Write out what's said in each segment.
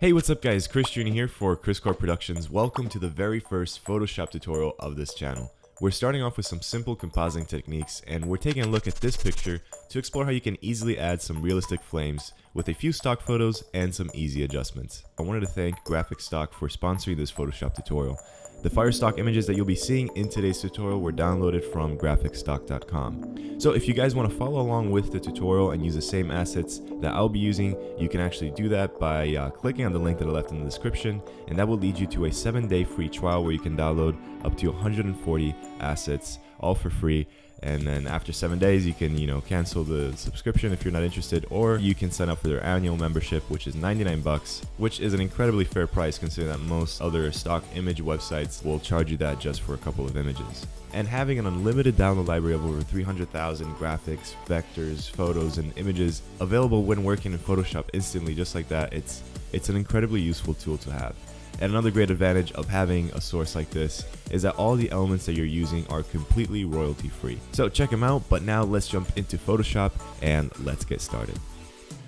Hey, what's up guys? Chris Jr. here for Kriscoart Productions. Welcome to the very first Photoshop tutorial of this channel. We're starting off with some simple compositing techniques, and we're taking a look at this picture to explore how you can easily add some realistic flames with a few stock photos and some easy adjustments. I wanted to thank Graphic Stock for sponsoring this Photoshop tutorial. The fire stock images that you'll be seeing in today's tutorial were downloaded from graphicstock.com. So if you guys want to follow along with the tutorial and use the same assets that I'll be using, you can actually do that by clicking on the link that I left in the description, and that will lead you to a 7-day free trial where you can download up to 140 assets all for free. And then after 7 days, you can, cancel the subscription if you're not interested, or you can sign up for their annual membership, which is 99 bucks, which is an incredibly fair price considering that most other stock image websites will charge you that just for a couple of images. And having an unlimited download library of over 300,000 graphics, vectors, photos, and images available when working in Photoshop instantly just like that, it's an incredibly useful tool to have. And another great advantage of having a source like this is that all the elements that you're using are completely royalty free. So check them out, but now let's jump into Photoshop and let's get started.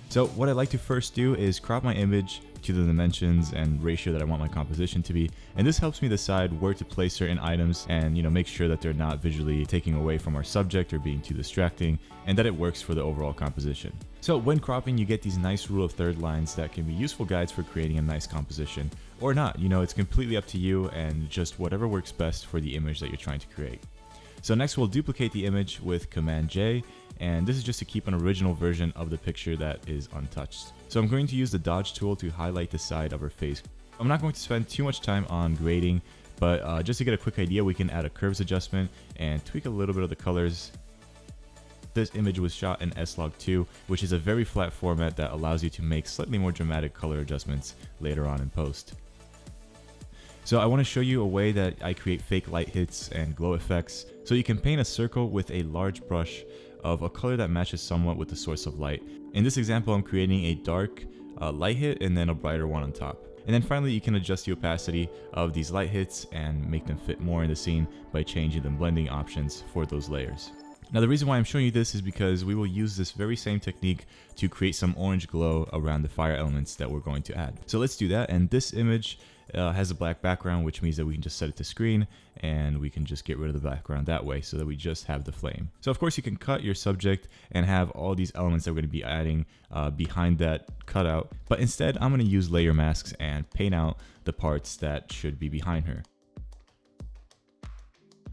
So what I like to first do is crop my image to the dimensions and ratio that I want my composition to be, and this helps me decide where to place certain items and make sure that they're not visually taking away from our subject or being too distracting, and that it works for the overall composition. So when cropping, you get these nice rule of third lines that can be useful guides for creating a nice composition, or not. It's completely up to you and just whatever works best for the image that you're trying to create. So next we'll duplicate the image with Command J, and this is just to keep an original version of the picture that is untouched. So I'm going to use the dodge tool to highlight the side of our face. I'm not going to spend too much time on grading, but just to get a quick idea, we can add a curves adjustment and tweak a little bit of the colors. This image was shot in S-Log2, which is a very flat format that allows you to make slightly more dramatic color adjustments later on in post. So I want to show you a way that I create fake light hits and glow effects. So you can paint a circle with a large brush of a color that matches somewhat with the source of light. In this example, I'm creating a dark light hit and then a brighter one on top. And then finally, you can adjust the opacity of these light hits and make them fit more in the scene by changing the blending options for those layers. Now the reason why I'm showing you this is because we will use this very same technique to create some orange glow around the fire elements that we're going to add. So let's do that, and this image has a black background, which means that we can just set it to screen and we can just get rid of the background that way so that we just have the flame. So of course you can cut your subject and have all these elements that we're going to be adding behind that cutout, but instead I'm going to use layer masks and paint out the parts that should be behind her.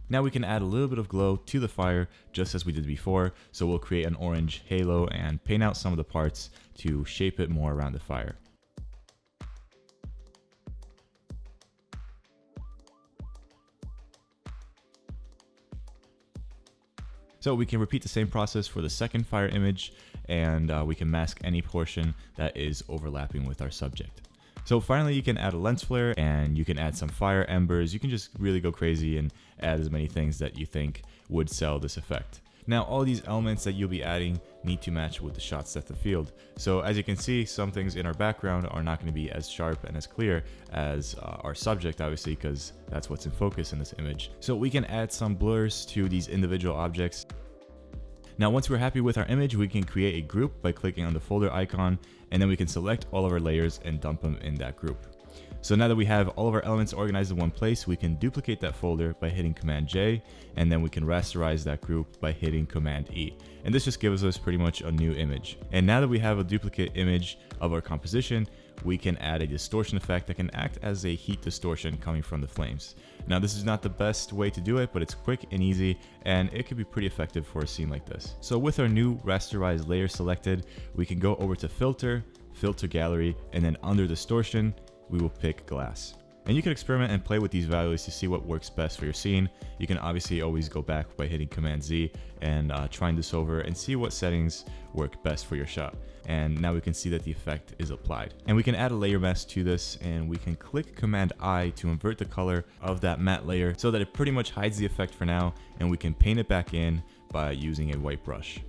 Now we can add a little bit of glow to the fire just as we did before, so we'll create an orange halo and paint out some of the parts to shape it more around the fire. So we can repeat the same process for the second fire image, and we can mask any portion that is overlapping with our subject. So finally, you can add a lens flare and you can add some fire embers. You can just really go crazy and add as many things that you think would sell this effect. Now, all these elements that you'll be adding need to match with the shot's depth of field. So as you can see, some things in our background are not going to be as sharp and as clear as our subject, obviously, because that's what's in focus in this image. So we can add some blurs to these individual objects. Now, once we're happy with our image, we can create a group by clicking on the folder icon, and then we can select all of our layers and dump them in that group. So now that we have all of our elements organized in one place, we can duplicate that folder by hitting Command J, and then we can rasterize that group by hitting Command E. And this just gives us pretty much a new image. And now that we have a duplicate image of our composition, we can add a distortion effect that can act as a heat distortion coming from the flames. Now this is not the best way to do it, but it's quick and easy, and it could be pretty effective for a scene like this. So with our new rasterized layer selected, we can go over to Filter, Filter Gallery, and then under Distortion, we will pick Glass. And you can experiment and play with these values to see what works best for your scene. You can obviously always go back by hitting Command Z and trying this over and see what settings work best for your shot. And now we can see that the effect is applied. And we can add a layer mask to this, and we can click Command I to invert the color of that matte layer so that it pretty much hides the effect for now, and we can paint it back in by using a white brush.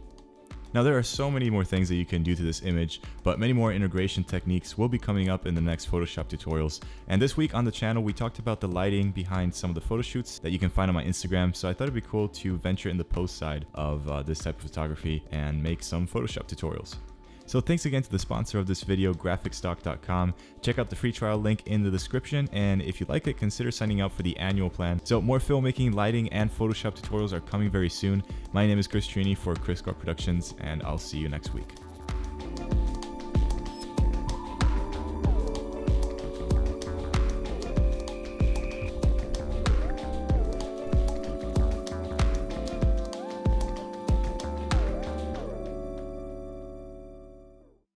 Now there are so many more things that you can do to this image, but many more integration techniques will be coming up in the next Photoshop tutorials. And this week on the channel, we talked about the lighting behind some of the photo shoots that you can find on my Instagram, so I thought it'd be cool to venture in the post side of this type of photography and make some Photoshop tutorials. So thanks again to the sponsor of this video, graphicstock.com. Check out the free trial link in the description, and if you like it, consider signing up for the annual plan. So more filmmaking, lighting, and Photoshop tutorials are coming very soon. My name is Chris Trini for Kriscoart Productions, and I'll see you next week.